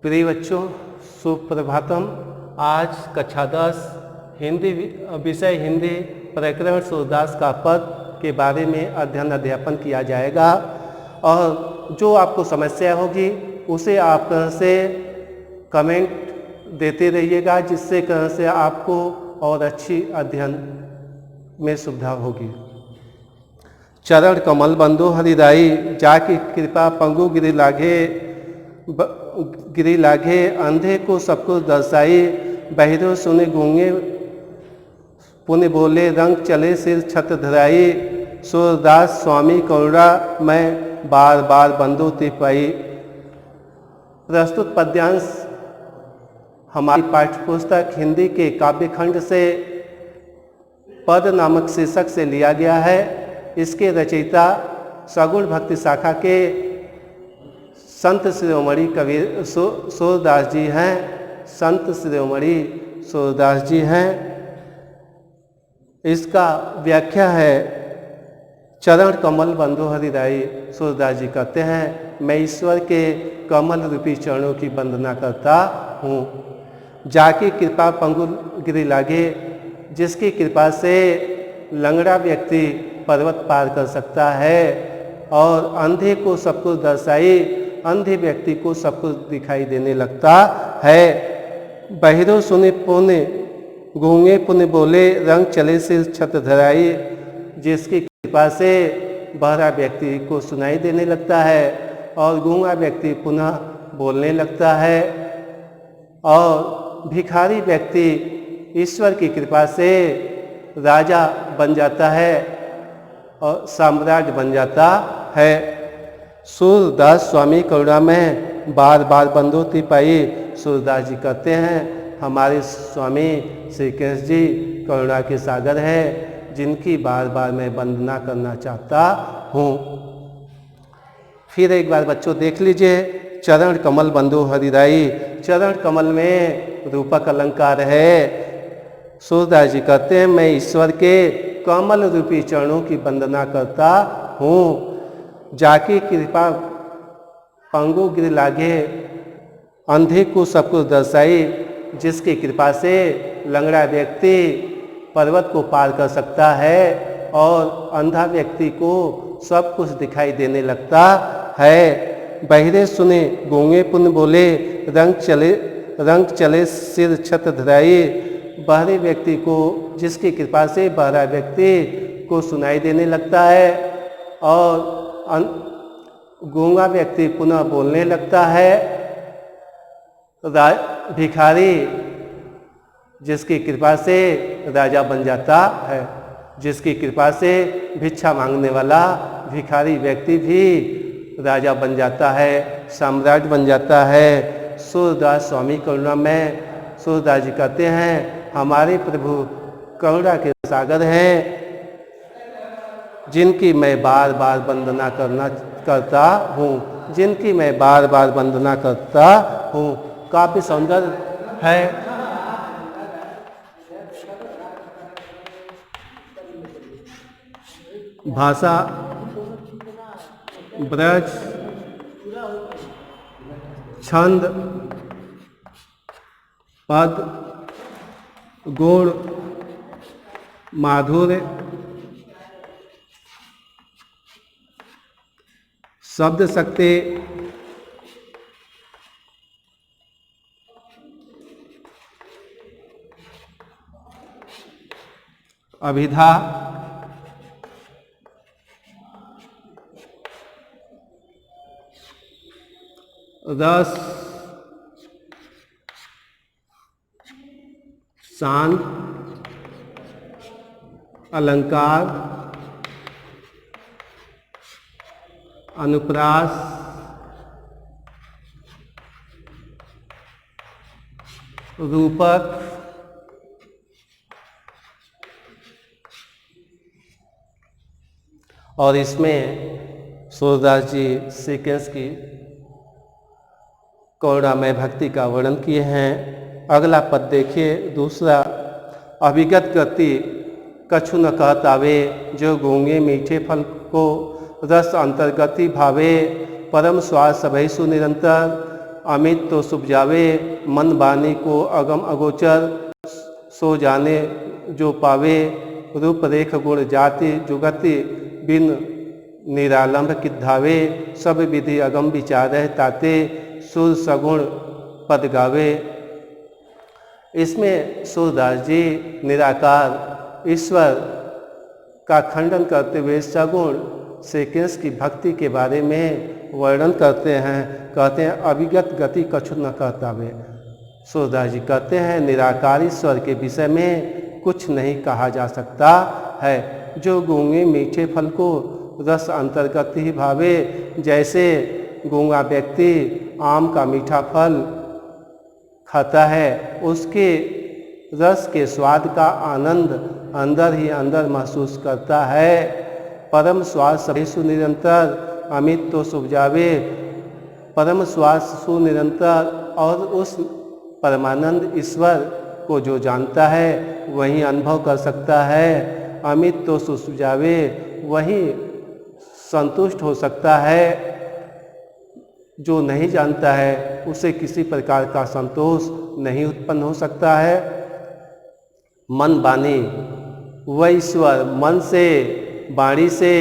प्रिय बच्चों, सुप्रभातम। आज कक्षा 10 हिंदी विषय हिंदी प्रकरण सूरदास का पद के बारे में अध्यापन किया जाएगा और जो आपको समस्या होगी उसे आप से कमेंट देते रहिएगा, जिससे से आपको और अच्छी अध्ययन में सुविधा होगी। चरण कमल बंधु हरिदाई, जाकी कृपा पंगु गिरी लागे अंधे को सबको दर्शाई, बहिरो सुने गूंगे पुण्य बोले रंग चले सिर छत धराई, सूरदास स्वामी करुणा मैं बार बार बंधु ती पाई। प्रस्तुत पद्यांश हमारी पाठ्यपुस्तक हिंदी के काव्यखंड से पद नामक शीर्षक से लिया गया है। इसके रचयिता सगुण भक्ति शाखा के संत शिरोमणि कवि सूरदास जी हैं। संत शिरोमणि सूरदास जी हैं। इसका व्याख्या है, चरण कमल बंधु हरिदाई। सूरदास जी कहते हैं, मैं ईश्वर के कमल रूपी चरणों की वंदना करता हूँ। जाकी कृपा पंगु गिरी लागे, जिसकी कृपा से लंगड़ा व्यक्ति पर्वत पार कर सकता है और अंधे को सब कुछ दर्शाई, अंधे व्यक्ति को सब कुछ दिखाई देने लगता है। बहिरो सुने पुण्य गूंगे पुण्य बोले रंग चले सिर छत धराई, जिसकी कृपा से बहरा व्यक्ति को सुनाई देने लगता है और गूंगा व्यक्ति पुनः बोलने लगता है और भिखारी व्यक्ति ईश्वर की कृपा से राजा बन जाता है और साम्राज्य बन जाता है। सूरदास स्वामी करुणा में बार बार बंधु ती पाई। सूरदास जी कहते हैं, हमारे स्वामी श्री कृष्ण जी करुणा के सागर है, जिनकी बार बार मैं वंदना करना चाहता हूँ। फिर एक बार बच्चों देख लीजिए, चरण कमल बंधु हरिदाई। चरण कमल में रूपक अलंकार है। सूरदास जी कहते हैं, मैं ईश्वर के कमल रूपी चरणों की वंदना करता हूँ। जाकी कृपा पंगु गिर लागे, अंधे को सब कुछ दर्शाई, जिसकी कृपा से लंगड़ा व्यक्ति पर्वत को पार कर सकता है और अंधा व्यक्ति को सब कुछ दिखाई देने लगता है। बहिरे सुने गूंगे पुण्य बोले रंग चले सिर छत धराई, बहरे व्यक्ति को, जिसकी कृपा से बहरा व्यक्ति को सुनाई देने लगता है और गूंगा व्यक्ति पुनः बोलने लगता है। भिखारी जिसकी कृपा से राजा बन जाता है, जिसकी कृपा से भिक्षा मांगने वाला भिखारी व्यक्ति भी राजा बन जाता है, साम्राज्य बन जाता है। सूरदास स्वामी करुणा में, सूरदास जी कहते हैं, हमारे प्रभु करुणा के सागर हैं, जिनकी मैं बार बार वंदना करता हूँ, जिनकी मैं बार बार वंदना करता हूँ। काफी सौंदर्य है। भाषा ब्रज, छंद, पद, गुण, माधुर्य, शब्द शक्ति, अभिधा, रस, शांत, अलंकार, अनुप्रास, रूपक, और इसमें सूरदास जी श्री कृष्ण की करुणामय भक्ति का वर्णन किए हैं। अगला पद देखिए, दूसरा। अभिगत गति कछु न कहत आवे, जो गूंगे मीठे फल को रस अंतर्गति भावे, परम स्वाद सभैसु निरंतर, अमित तो सुपजावे, मन बानी को अगम अगोचर, सो जाने जो पावे, रूप रेख गुण जाति जुगति, बिन निरालंब किद्धावे, सब विधि अगम विचारह ताते, सुर सगुण पद गावे। इसमें सूरदास जी निराकार ईश्वर का खंडन करते हुए सगुण श्री कृष्ण की भक्ति के बारे में वर्णन करते हैं। कहते हैं अभिगत गति कछु न कहतावे। सूरदास जी कहते हैं निराकार ईश्वर के विषय में कुछ नहीं कहा जा सकता है। जो गूंगे मीठे फल को रस अंतर्गत ही भावे, जैसे गूंगा व्यक्ति आम का मीठा फल खाता है, उसके रस के स्वाद का आनंद अंदर ही अंदर महसूस करता है। परम स्वाद सभी सुनिरंतर, अमित तो सुपजावे, परम स्वाद सुनिरंतर, और उस परमानंद ईश्वर को जो जानता है वही अनुभव कर सकता है। अमित तो सुपजावे, वही संतुष्ट हो सकता है। जो नहीं जानता है उसे किसी प्रकार का संतोष नहीं उत्पन्न हो सकता है। मन बानी, वह ईश्वर मन से, वाणी से,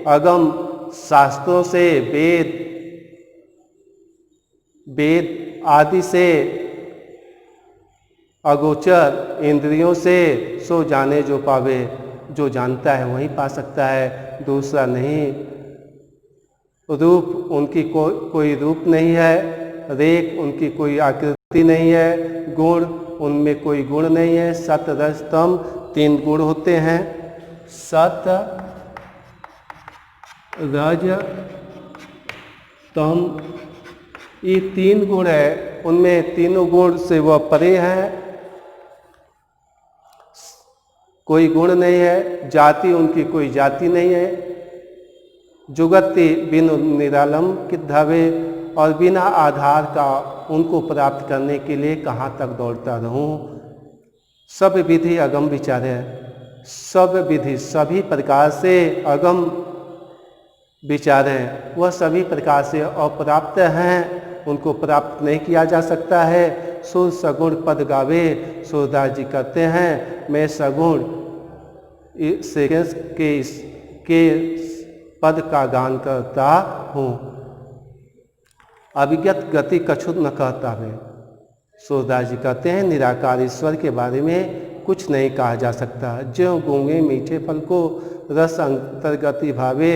अगम शास्त्रों से, वेद आदि से, अगोचर इंद्रियों से, सो जाने जो पावे, जो जानता है वही पा सकता है, दूसरा नहीं। रूप उनकी कोई रूप नहीं है, रेख उनकी कोई आकृति नहीं है, गुण उनमें कोई गुण नहीं है। सत रज तम 3 गुण होते हैं। सत रज तम, ये 3 गुण है, उनमें तीनों गुण से वह परे हैं, कोई गुण नहीं है। जाति उनकी कोई जाति नहीं है। जुगति बिन निरालम किद्धावे, और बिना आधार का उनको प्राप्त करने के लिए कहाँ तक दौड़ता रहूं। सब विधि अगम विचारे, सब विधि सभी प्रकार से अगम विचार हैं, वह सभी प्रकार से अप्राप्त हैं, उनको प्राप्त नहीं किया जा सकता है। सुर सगुण पद गावे, सूरदास जी कहते हैं मैं सगुण के पद का गान करता हूँ। अभिगत गति कछु न कहता है। सूरदास जी कहते हैं निराकार ईश्वर के बारे में कुछ नहीं कहा जा सकता। जो गूंगे मीठे फल को रस अंतर्गति भावे,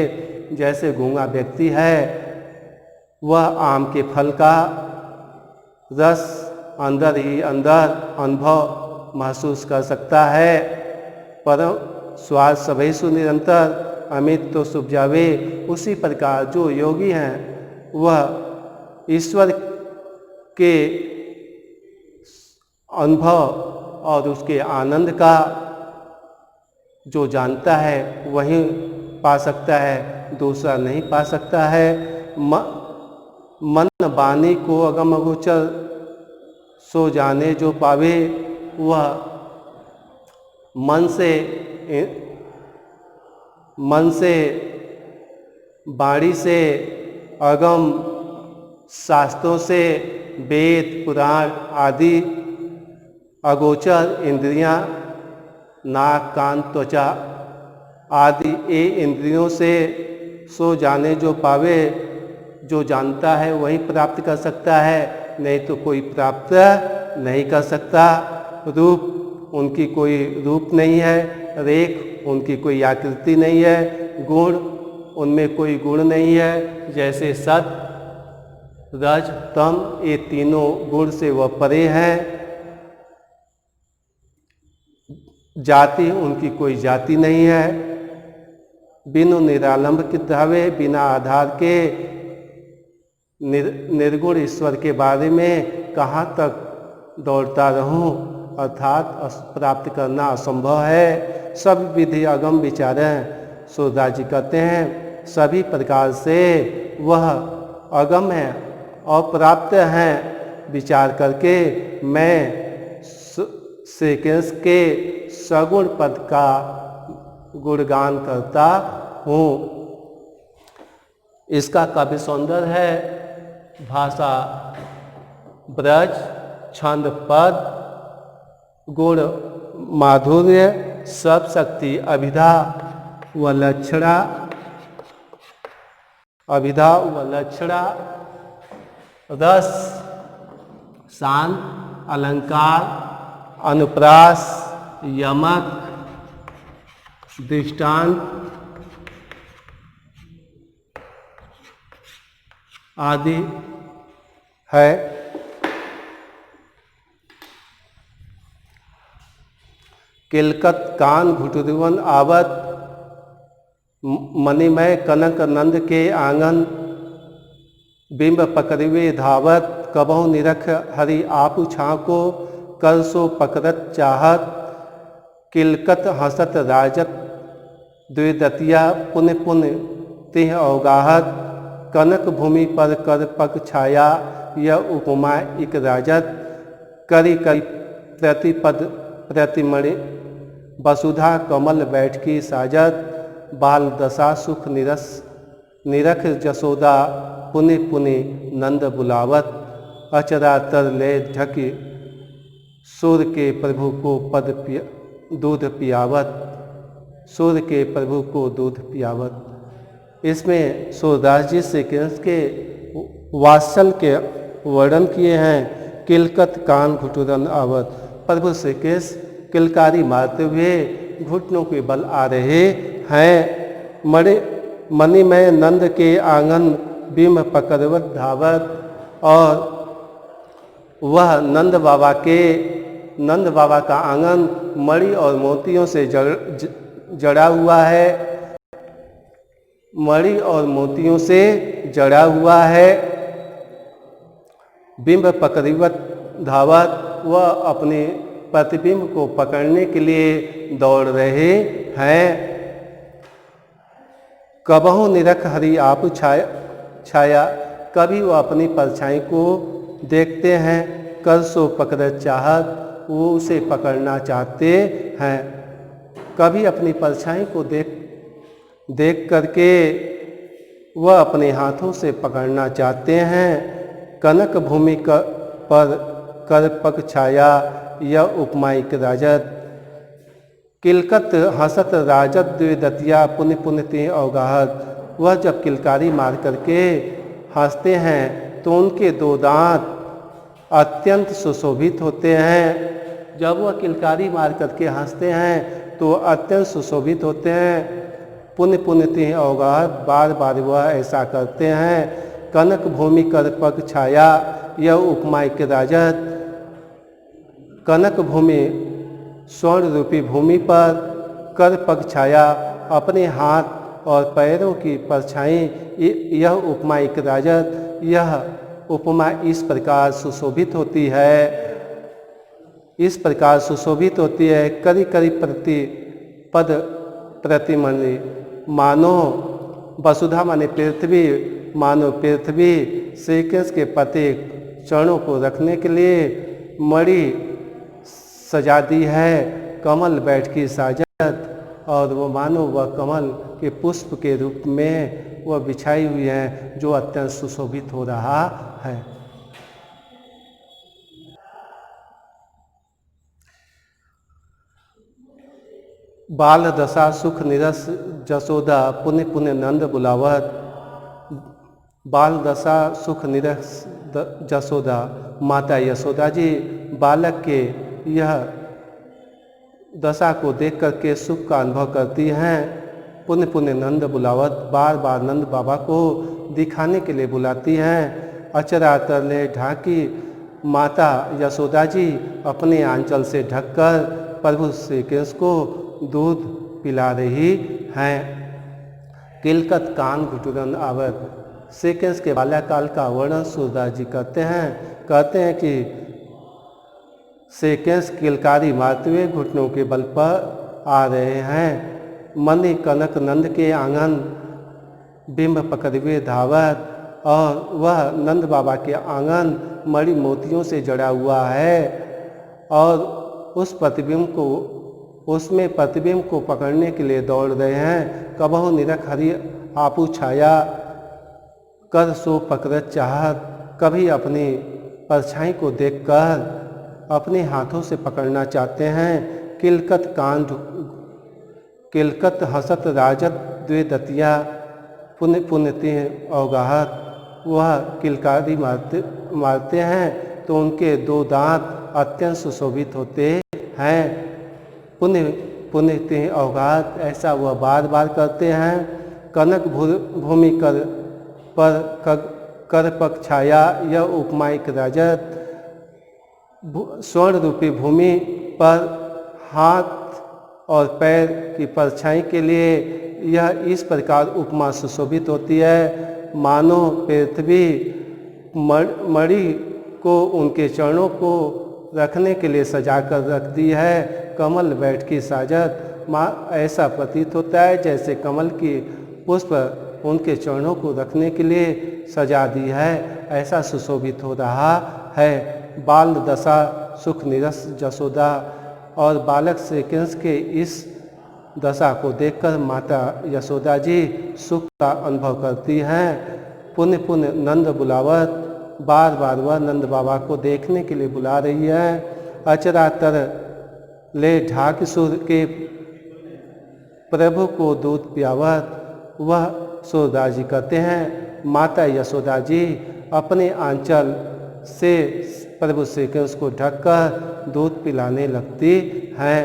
जैसे गूंगा व्यक्ति है वह आम के फल का रस अंदर ही अंदर अनुभव महसूस कर सकता है। परम स्वाद सभी सुनिरंतर, अमित तो सुपजावे। उसी प्रकार जो योगी हैं वह ईश्वर के अनुभव और उसके आनंद का जो जानता है वही पा सकता है, दूसरा नहीं पा सकता है। मन बानी को अगम अगोचर, सो जाने जो पावे, वह मन से वाणी से, अगम शास्त्रों से, वेद पुराण आदि, अगोचर इंद्रियां, नाक कान त्वचा आदि ये इंद्रियों से, सो जाने जो पावे, जो जानता है वही प्राप्त कर सकता है, नहीं तो कोई प्राप्त नहीं कर सकता। रूप उनकी कोई रूप नहीं है, रेख उनकी कोई आकृति नहीं है, गुण उनमें कोई गुण नहीं है। जैसे सत रज तम ये तीनों गुण से वह परे हैं। जाति उनकी कोई जाति नहीं है। बिनु निरालंब किद्धावे, बिना आधार के निर्गुण ईश्वर के बारे में कहाँ तक दौड़ता रहूं, अर्थात प्राप्त करना असंभव है। सब विधि अगम विचारें। सूरदास जी कहते हैं सभी प्रकार से वह अगम है और प्राप्त हैं। विचार करके मैं श्री कृष्ण के सगुण पद का गुणगान करता हूँ। इसका काव्य सौंदर्य है, भाषा ब्रज छंद पद गुण माधुर्य सब शक्ति अभिधा व लक्षणा रस शांत अलंकार अनुप्रास यमक दृष्टांत आदि है। किलकत कान घुटुरवन आवत मणिमय कनक नंद के आंगन बिंब पकड़वे धावत कबहु निरख हरि आपु छाको कर सो पकड़त चाहत किलकत हंसत राजत द्विदतिया पुण्य पुण्य तिह अवगाहत कनक भूमि पर कर पग छाया यह उपमा इक राजत करी करी प्रतिपद प्रतिमणि वसुधा कमल बैठकी साजत बाल दशा सुख निरख जसोदा पुनि पुनि नंद बुलावत अचरातर ले ढकी सूर्य के प्रभु को दूध पियावत सूर्य के प्रभु को दूध पियावत। इसमें सूरदास जी श्री कृष्ण के वात्सल के वर्णन किए हैं। किलकत कान घुटुरन आवत, प्रभु श्री कृष्ण किलकारी मारते हुए घुटनों के बल आ रहे हैं। मणिमय नंद के आंगन बिंब पकड़वत धावत, और वह नंद बाबा का आंगन मणि और मोतियों से जड़ा हुआ है। मणि और मोतियों से जड़ा हुआ है। बिंब पकड़वत धावत, वह अपने प्रतिबिंब को पकड़ने के लिए दौड़ रहे हैं। कबहु निरख हरि आप छाया, कभी वो अपनी परछाई को देखते हैं। कर सो पकड़ चाहत, वो उसे पकड़ना चाहते हैं। कभी अपनी परछाई को देख करके वह अपने हाथों से पकड़ना चाहते हैं। कनक भूमि पर कर पग छाया यह उपमाइक राजत, किलकत हंसत राजत द्विदतिया पुण्य पुण्य ते अवगाहत। वह जब किलकारी मार करके हंसते हैं तो उनके दो दांत अत्यंत सुशोभित होते हैं। जब वह किलकारी मार करके हंसते हैं तो अत्यंत सुशोभित होते हैं। पुण्य पुण्य ते अवगाहत, बार बार वह ऐसा करते हैं। कनक भूमि कर पग छाया यह उपमाइक राजत, कनक भूमि स्वर्ण रूपी भूमि पर कर पग छाया, अपने हाथ और पैरों की परछाई, यह उपमा एक राजत, यह उपमा इस प्रकार सुशोभित होती है। इस प्रकार सुशोभित होती है। करी करी प्रतिपद प्रतिमणि, मानो वसुधा माने पृथ्वी, मानो पृथ्वी श्री कृष्ण के प्रत्येक चरणों को रखने के लिए मणि सजा दी है। कमल बैठ की साजत, और वो मानो वह कमल के पुष्प के रूप में वह बिछाई हुई है, जो अत्यंत सुशोभित हो रहा है। बाल दशा सुख निरस जसोदा पुण्य पुण्य नंद बुलावत। बाल दशा सुख निरस जसोदा, माता यशोदा जी बालक के यह दशा को देख करके सुख का अनुभव करती हैं। पुण्य पुण्य नंद बुलावत, बार बार नंद बाबा को दिखाने के लिए बुलाती हैं। अचरा तरले ढाकी माता यशोदा जी अपने आंचल से ढककर प्रभु श्री कृष्ण को दूध पिला रही हैं। किलकत कान घुटुरन आवत, श्री कृष्ण के बाल्यकाल का वर्णन सूरदास जी कहते हैं कि श्री कृष्ण किलकारी मारते हुए घुटनों के बल पर आ रहे हैं। मणि कनक नंद के आंगन बिंब पकड़वे धावत, और वह नंद बाबा के आंगन मणि मोतियों से जड़ा हुआ है। और उसमें प्रतिबिंब को पकड़ने के लिए दौड़ रहे हैं। कबहु निरख हरि आपू छाया कर सो पकड़त चाहत, कभी अपनी परछाई को देखकर अपने हाथों से पकड़ना चाहते हैं। किलकत हसत राजत द्वे दतिया पुण्य पुण्यति अवगाहत। वह किलकारी मारते हैं तो उनके 2 दांत अत्यंत सुशोभित होते हैं। पुण्य पुण्यति अवगाहत, ऐसा वह बार बार करते हैं। कनक भूमि कर पक छाया यह उपमाइक राजत। स्वर्ण रूपी भूमि पर हाथ और पैर की परछाई के लिए यह इस प्रकार उपमा सुशोभित होती है, मानो पृथ्वी मणि को उनके चरणों को रखने के लिए सजा कर रख दी है। कमल बैठ की साजत, ऐसा प्रतीत होता है जैसे कमल की पुष्प उनके चरणों को रखने के लिए सजा दी है, ऐसा सुशोभित हो रहा है। बाल दशा सुख निरस जसोदा, और बालक श्री कृष्ण के इस दशा को देखकर माता यशोदा जी सुख का अनुभव करती हैं। पुण्य पुण्य नंद बुलावत, बार बार वह नंद बाबा को देखने के लिए बुला रही है। अचरा तर ले ढाक सुर के प्रभु को दूध पियावत, वह सूरदास जी कहते हैं माता यशोदा जी अपने आंचल से प्रभु श्री कृष्ण को ढककर दूध पिलाने लगती हैं।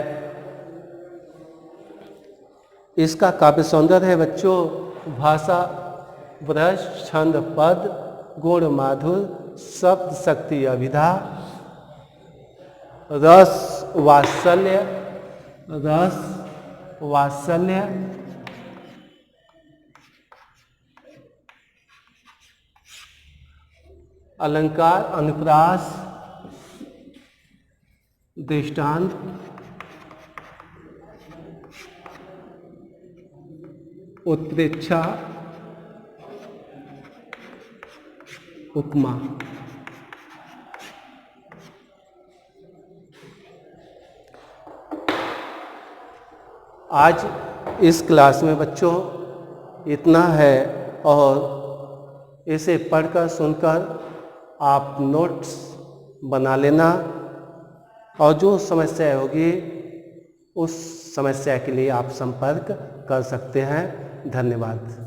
इसका काव्य सौंदर्य है बच्चों, भाषा ब्रज छंद पद गुण माधुर शब्द शक्ति अभिधा रस वात्सल्य अलंकार अनुप्रास दृष्टांत उत्प्रेक्षा उपमा। आज इस क्लास में बच्चों इतना है, और इसे पढ़कर सुनकर आप नोट्स बना लेना, और जो समस्या होगी उस समस्या के लिए आप संपर्क कर सकते हैं। धन्यवाद।